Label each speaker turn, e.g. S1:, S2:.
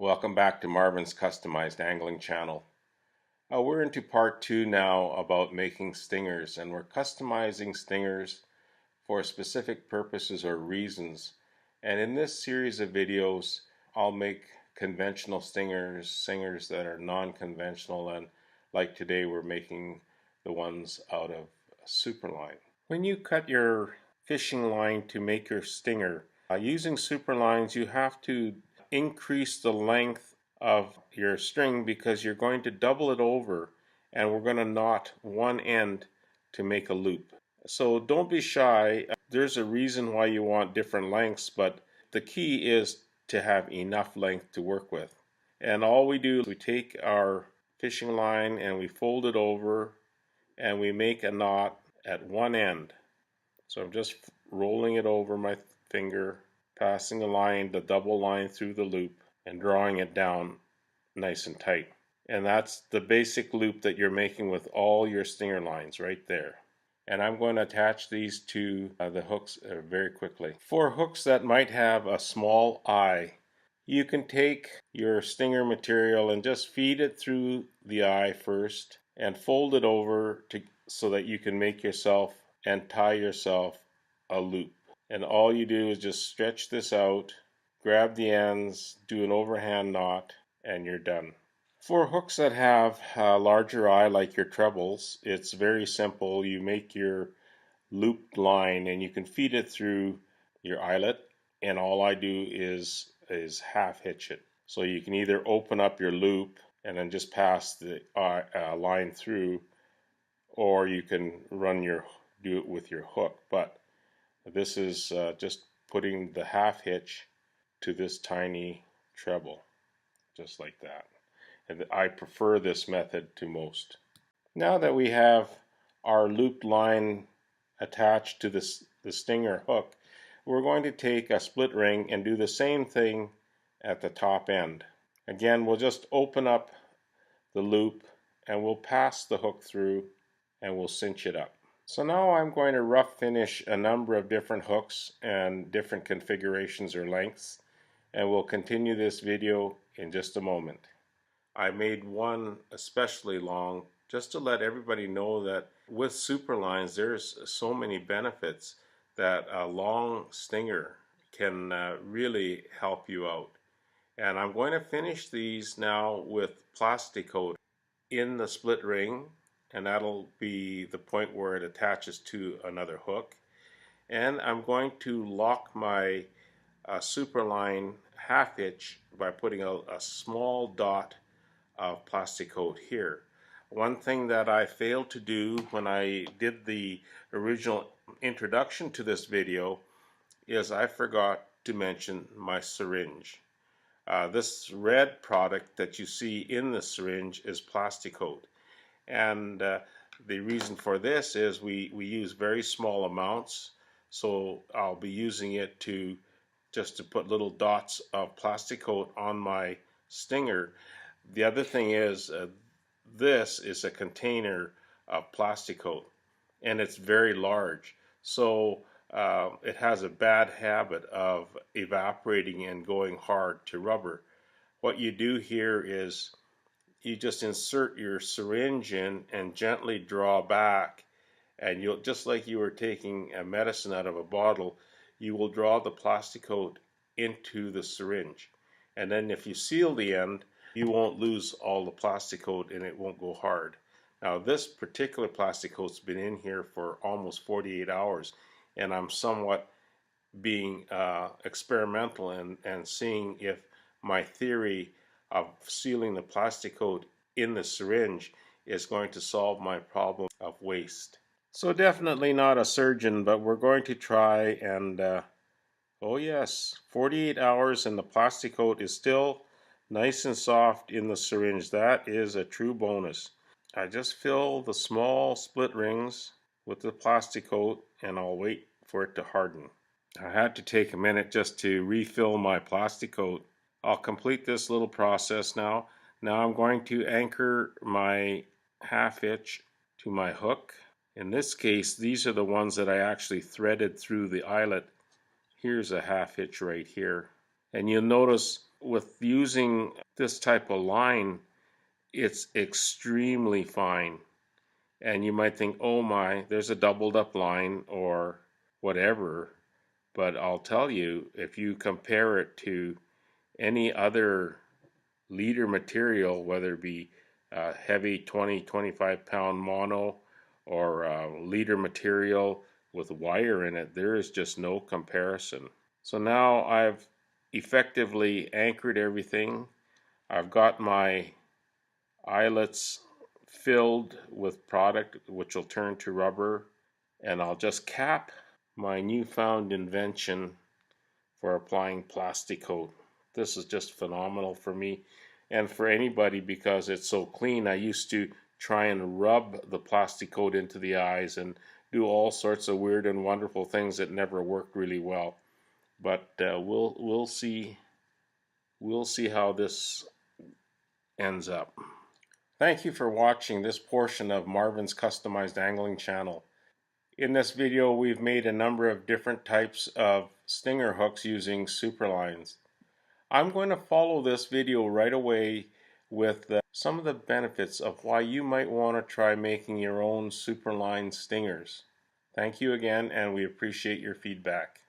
S1: Welcome back to Marvin's Customized Angling Channel. We're into part 2 now about making stingers, and we're customizing stingers for specific purposes or reasons. And in this series of videos, I'll make conventional stingers that are non-conventional, and like today we're making the ones out of superline. When you cut your fishing line to make your stinger, using superlines you have to increase the length of your string because you're going to double it over and we're going to knot one end to make a loop. So don't be shy. There's a reason why you want different lengths, but the key is to have enough length to work with. And all we do is we take our fishing line and we fold it over and we make a knot at one end. So I'm just rolling it over my finger, passing the double line through the loop, and drawing it down nice and tight. And that's the basic loop that you're making with all your stinger lines right there. And I'm going to attach these to the hooks very quickly. For hooks that might have a small eye, you can take your stinger material and just feed it through the eye first and fold it over so that you can make yourself and tie yourself a loop. And all you do is just stretch this out, grab the ends, do an overhand knot, and you're done. For hooks that have a larger eye like your trebles, it's very simple. You make your looped line and you can feed it through your eyelet, and all I do is half hitch it. So you can either open up your loop and then just pass the line through, or you can do it with your hook. But this is just putting the half hitch to this tiny treble, just like that. And I prefer this method to most. Now that we have our looped line attached to the stinger hook, we're going to take a split ring and do the same thing at the top end. Again, we'll just open up the loop and we'll pass the hook through and we'll cinch it up. So now I'm going to rough finish a number of different hooks and different configurations or lengths, and we'll continue this video in just a moment. I made one especially long just to let everybody know that with superlines there's so many benefits that a long stinger can really help you out. And I'm going to finish these now with Plastikote in the split ring, and that'll be the point where it attaches to another hook. And I'm going to lock my superline half hitch by putting a small dot of Plastikote here. One thing that I failed to do when I did the original introduction to this video is I forgot to mention my syringe. This red product that you see in the syringe is Plastikote, and the reason for this is we use very small amounts, so I'll be using it just to put little dots of Plastikote on my stinger. The other thing is this is a container of Plastikote, and it's very large, so it has a bad habit of evaporating and going hard to rubber. What you do here is you just insert your syringe in and gently draw back, and you'll, just like you were taking a medicine out of a bottle, you will draw the Plastikote into the syringe, and then if you seal the end, you won't lose all the Plastikote and it won't go hard. Now this particular Plastikote's been in here for almost 48 hours, and I'm somewhat being experimental and seeing if my theory of sealing the Plastikote in the syringe is going to solve my problem of waste. So definitely not a surgeon, but we're going to try, and oh yes, 48 hours and the Plastikote is still nice and soft in the syringe. That is a true bonus. I just fill the small split rings with the Plastikote and I'll wait for it to harden. I had to take a minute just to refill my Plastikote. I'll complete this little process now. Now I'm going to anchor my half hitch to my hook. In this case, these are the ones that I actually threaded through the eyelet. Here's a half hitch right here. And you'll notice with using this type of line, it's extremely fine. And you might think, oh my, there's a doubled up line or whatever. But I'll tell you, if you compare it to any other leader material, whether it be heavy 20-25 pound mono or leader material with wire in it, there is just no comparison. So now I've effectively anchored everything. I've got my eyelets filled with product which will turn to rubber, and I'll just cap my newfound invention for applying Plastikote. This is just phenomenal for me and for anybody because it's so clean. I used to try and rub the Plastikote into the eyes and do all sorts of weird and wonderful things that never worked really well. But we'll see how this ends up. Thank you for watching this portion of Marvin's Customized Angling channel. In this video, we've made a number of different types of stinger hooks using superlines. I'm going to follow this video right away with some of the benefits of why you might want to try making your own superline stingers. Thank you again, and we appreciate your feedback.